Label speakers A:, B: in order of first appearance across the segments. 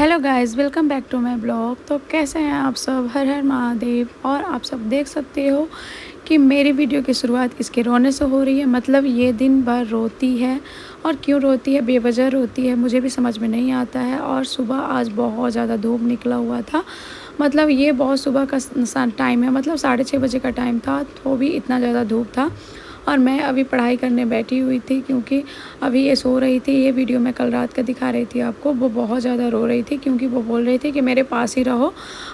A: Hello guys, welcome back to my blog. तो कैसे हैं आप सब? हर हर महादेव। और आप सब देख सकते हो कि मेरी वीडियो की शुरुआत इसके रोने से हो रही है। मतलब ये दिन भर रोती है, और क्यों रोती है, बेवजह रोती है, मुझे भी समझ में नहीं आता है। और सुबह आज बहुत ज़्यादा धूप निकला हुआ था। मतलब ये बहुत सुबह का टाइम है, मतलब 6:30 बजे का टाइम था, तो भी इतना ज़्यादा धूप था। और मैं अभी पढ़ाई करने बैठी हुई थी, क्योंकि अभी ये सो रही थी। ये वीडियो मैं कल रात का दिखा रही थी आपको। वो बहुत ज़्यादा रो रही थी, क्योंकि वो बोल रही थी कि मेरे पास ही रहो,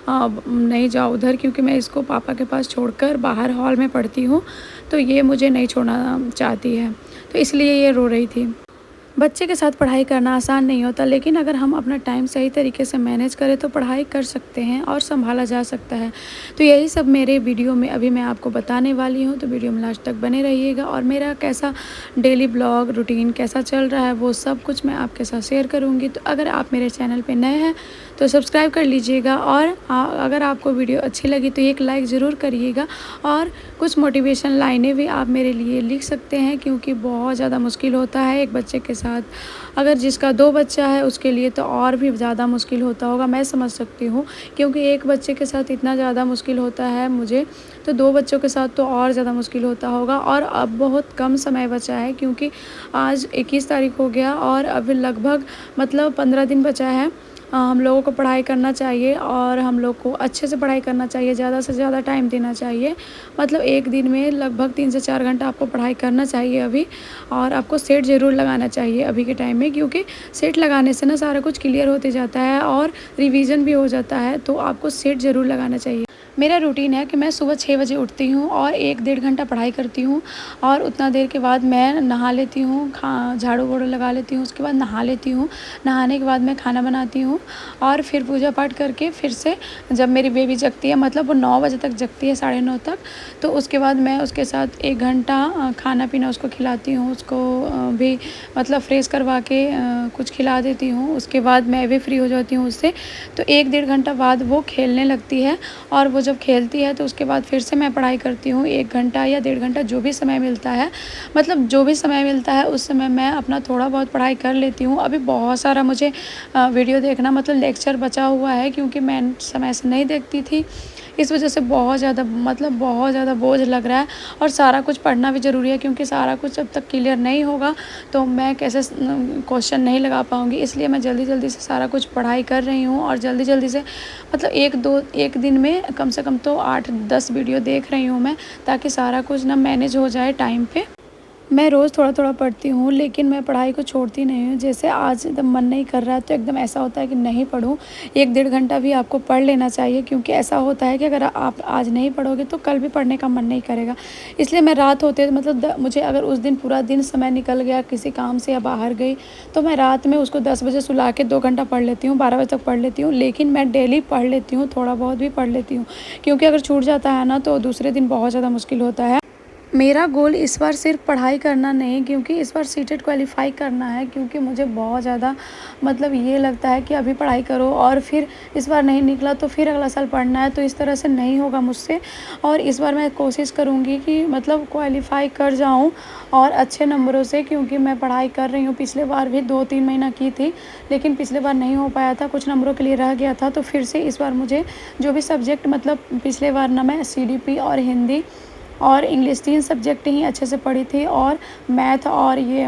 A: नहीं जाओ उधर, क्योंकि मैं इसको पापा के पास छोड़कर बाहर हॉल में पढ़ती हूँ, तो ये मुझे नहीं छोड़ना चाहती है, तो इसलिए ये रो रही थी। बच्चे के साथ पढ़ाई करना आसान नहीं होता, लेकिन अगर हम अपना टाइम सही तरीके से मैनेज करें तो पढ़ाई कर सकते हैं और संभाला जा सकता है। तो यही सब मेरे वीडियो में अभी मैं आपको बताने वाली हूँ, तो वीडियो में लास्ट तक बने रहिएगा। और मेरा कैसा डेली ब्लॉग रूटीन कैसा चल रहा है, वो सब कुछ मैं आपके साथ शेयर करूँगी। तो अगर आप मेरे चैनल पर नए हैं तो सब्सक्राइब कर लीजिएगा, और अगर आपको वीडियो अच्छी लगी तो एक लाइक ज़रूर करिएगा। और कुछ मोटिवेशन लाइनें भी आप मेरे लिए लिख सकते हैं, क्योंकि बहुत ज़्यादा मुश्किल होता है एक बच्चे के साथ। अगर जिसका 2 बच्चा है उसके लिए तो और भी ज़्यादा मुश्किल होता होगा, मैं समझ सकती हूँ, क्योंकि एक बच्चे के साथ इतना ज़्यादा मुश्किल होता है मुझे, तो 2 बच्चों के साथ तो और ज़्यादा मुश्किल होता होगा। और अब बहुत कम समय बचा है, क्योंकि आज 21 तारीख हो गया और अभी लगभग मतलब 15 दिन बचा है। हम लोगों को पढ़ाई करना चाहिए, और हम लोग को अच्छे से पढ़ाई करना चाहिए, ज़्यादा से ज़्यादा टाइम देना चाहिए। मतलब एक दिन में लगभग 3 से 4 घंटा आपको पढ़ाई करना चाहिए अभी। और आपको सेट ज़रूर लगाना चाहिए अभी के टाइम में, क्योंकि सेट लगाने से ना सारा कुछ क्लियर होते जाता है और रिवीजन भी हो जाता है, तो आपको सेट ज़रूर लगाना चाहिए। मेरा रूटीन है कि मैं सुबह 6 बजे उठती हूँ और 1-1.5 घंटा पढ़ाई करती हूँ, और उतना देर के बाद मैं नहा लेती हूँ, झाड़ू वाड़ू लगा लेती हूँ, उसके बाद नहा लेती हूँ। नहाने के बाद मैं खाना बनाती हूँ, और फिर पूजा पाठ करके फिर से जब मेरी बेबी जगती है, मतलब वो 9 बजे तक जगती है, 9:30 तक, तो उसके बाद मैं उसके साथ 1 घंटा खाना पीना उसको खिलाती हूँ। उसको भी मतलब फ्रेश करवा के कुछ खिला देती हूँ। उसके बाद मैं भी फ्री हो जाती हूँ उससे, तो 1-1.5 घंटा बाद वो खेलने लगती है। और वो जब खेलती है तो उसके बाद फिर से मैं पढ़ाई करती हूँ 1 घंटा या 1.5 घंटा, जो भी समय मिलता है। मतलब जो भी समय मिलता है उस समय मैं अपना थोड़ा बहुत पढ़ाई कर लेती हूँ। अभी बहुत सारा मुझे वीडियो देखना, मतलब लेक्चर बचा हुआ है, क्योंकि मैं समय से नहीं देखती थी, इस वजह से बहुत ज़्यादा बोझ लग रहा है। और सारा कुछ पढ़ना भी ज़रूरी है, क्योंकि सारा कुछ जब तक क्लियर नहीं होगा तो मैं कैसे क्वेश्चन नहीं लगा पाऊँगी। इसलिए मैं जल्दी से सारा कुछ पढ़ाई कर रही हूँ, और जल्दी से मतलब एक दिन में कम से कम तो 8-10 वीडियो देख रही हूँ मैं, ताकि सारा कुछ ना मैनेज हो जाए टाइम पे। मैं रोज़ थोड़ा पढ़ती हूँ, लेकिन मैं पढ़ाई को छोड़ती नहीं हूँ। जैसे आज एकदम मन नहीं कर रहा है तो एकदम ऐसा होता है कि नहीं पढूँ, 1-1.5 घंटा भी आपको पढ़ लेना चाहिए, क्योंकि ऐसा होता है कि अगर आप आज नहीं पढ़ोगे तो कल भी पढ़ने का मन नहीं करेगा। इसलिए मैं रात होते मतलब मुझे अगर उस दिन पूरा दिन समय निकल गया किसी काम से या बाहर गई, तो मैं रात में उसको 10 बजे सुला के 2 घंटा पढ़ लेती हूँ, 12 बजे तक पढ़ लेती हूँ। लेकिन मैं डेली पढ़ लेती हूँ, थोड़ा बहुत भी पढ़ लेती हूँ, क्योंकि अगर छूट जाता है ना तो दूसरे दिन बहुत ज़्यादा मुश्किल होता है। मेरा गोल इस बार सिर्फ पढ़ाई करना नहीं, क्योंकि इस बार सीटेट क्वालिफ़ाई करना है, क्योंकि मुझे बहुत ज़्यादा मतलब ये लगता है कि अभी पढ़ाई करो और फिर इस बार नहीं निकला तो फिर अगला साल पढ़ना है, तो इस तरह से नहीं होगा मुझसे। और इस बार मैं कोशिश करूँगी कि मतलब क्वालिफ़ाई कर जाऊँ और अच्छे नंबरों से, क्योंकि मैं पढ़ाई कर रही हूँ। पिछले बार भी 2-3 महीना की थी, लेकिन पिछले बार नहीं हो पाया था, कुछ नंबरों के लिए रह गया था। तो फिर से इस बार मुझे जो भी सब्जेक्ट, मतलब पिछले बार ना मैं CDP और हिंदी और इंग्लिश 3 सब्जेक्ट ही अच्छे से पढ़ी थी, और मैथ और ये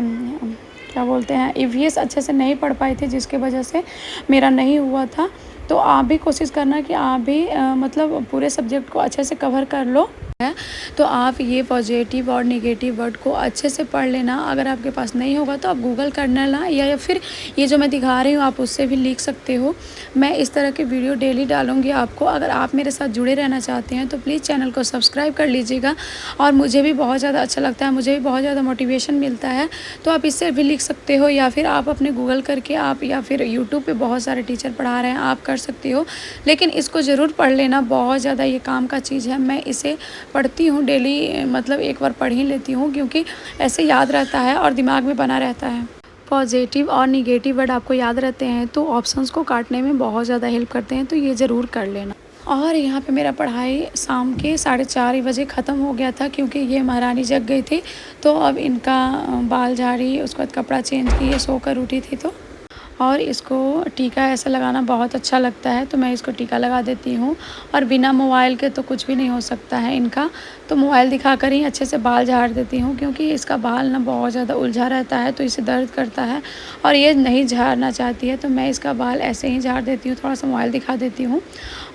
A: क्या बोलते हैं EVS अच्छे से नहीं पढ़ पाई थी, जिसके वजह से मेरा नहीं हुआ था। तो आप भी कोशिश करना कि आप भी मतलब पूरे सब्जेक्ट को अच्छे से कवर कर लो है। तो आप ये पॉजिटिव और नेगेटिव वर्ड को अच्छे से पढ़ लेना। अगर आपके पास नहीं होगा तो आप गूगल कर लेना, या फिर ये जो मैं दिखा रही हूँ आप उससे भी लिख सकते हो। मैं इस तरह के वीडियो डेली डालूँगी आपको। अगर आप मेरे साथ जुड़े रहना चाहते हैं तो प्लीज़ चैनल को सब्सक्राइब कर लीजिएगा, और मुझे भी बहुत ज़्यादा अच्छा लगता है, मुझे भी बहुत ज़्यादा मोटिवेशन मिलता है। तो आप इससे भी लिख सकते हो, या फिर आप अपने गूगल करके आप, या फिर यूट्यूब पे बहुत सारे टीचर पढ़ा रहे हैं, आप कर सकते हो। लेकिन इसको ज़रूर पढ़ लेना, बहुत ज़्यादा ये काम का चीज़ है। मैं इसे पढ़ती हूँ डेली, मतलब एक बार पढ़ ही लेती हूँ, क्योंकि ऐसे याद रहता है और दिमाग में बना रहता है। पॉजिटिव और निगेटिव वर्ड आपको याद रहते हैं तो ऑप्शंस को काटने में बहुत ज़्यादा हेल्प करते हैं, तो ये ज़रूर कर लेना। और यहाँ पे मेरा पढ़ाई शाम के 4:30 बजे ख़त्म हो गया था, क्योंकि ये महारानी जग गई थी, तो अब इनका बाल झाड़ी, उसके बाद कपड़ा चेंज किए, सोकर उठी थी तो। और इसको टीका ऐसा लगाना बहुत अच्छा लगता है, तो मैं इसको टीका लगा देती हूँ। और बिना मोबाइल के तो कुछ भी नहीं हो सकता है इनका, तो मोबाइल दिखाकर ही अच्छे से बाल झाड़ देती हूँ, क्योंकि इसका बाल ना बहुत ज़्यादा उलझा रहता है तो इसे दर्द करता है और ये नहीं झाड़ना चाहती है, तो मैं इसका बाल ऐसे ही झाड़ देती हूँ, थोड़ा सा मोबाइल दिखा देती हूँ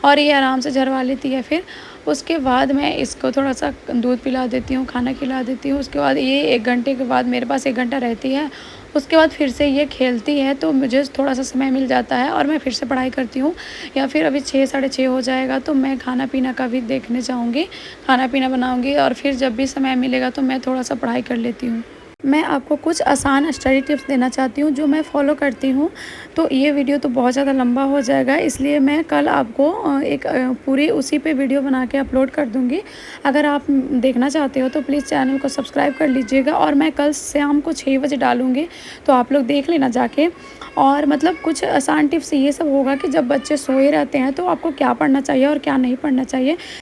A: और ये आराम से झड़वा लेती है। फिर उसके बाद मैं इसको थोड़ा सा दूध पिला देती हूँ, खाना खिला देती हूँ। उसके बाद ये 1 घंटे के बाद, मेरे पास 1 घंटा रहती है, उसके बाद फिर से ये खेलती है, तो मुझे थोड़ा सा समय मिल जाता है और मैं फिर से पढ़ाई करती हूँ। या फिर अभी 6 साढ़े 6 हो जाएगा तो मैं खाना पीना का भी देखने जाऊँगी, खाना पीना बनाऊँगी और फिर जब भी समय मिलेगा तो मैं थोड़ा सा पढ़ाई कर लेती हूँ। मैं आपको कुछ आसान स्टडी टिप्स देना चाहती हूँ जो मैं फ़ॉलो करती हूँ। तो ये वीडियो तो बहुत ज़्यादा लंबा हो जाएगा, इसलिए मैं कल आपको एक पूरी उसी पे वीडियो बना के अपलोड कर दूँगी। अगर आप देखना चाहते हो तो प्लीज़ चैनल को सब्सक्राइब कर लीजिएगा और मैं कल शाम को 6 बजे डालूँगी, तो आप लोग देख लेना जाके। और मतलब कुछ आसान टिप्स ये सब होगा कि जब बच्चे सोए रहते हैं तो आपको क्या पढ़ना चाहिए और क्या नहीं पढ़ना चाहिए।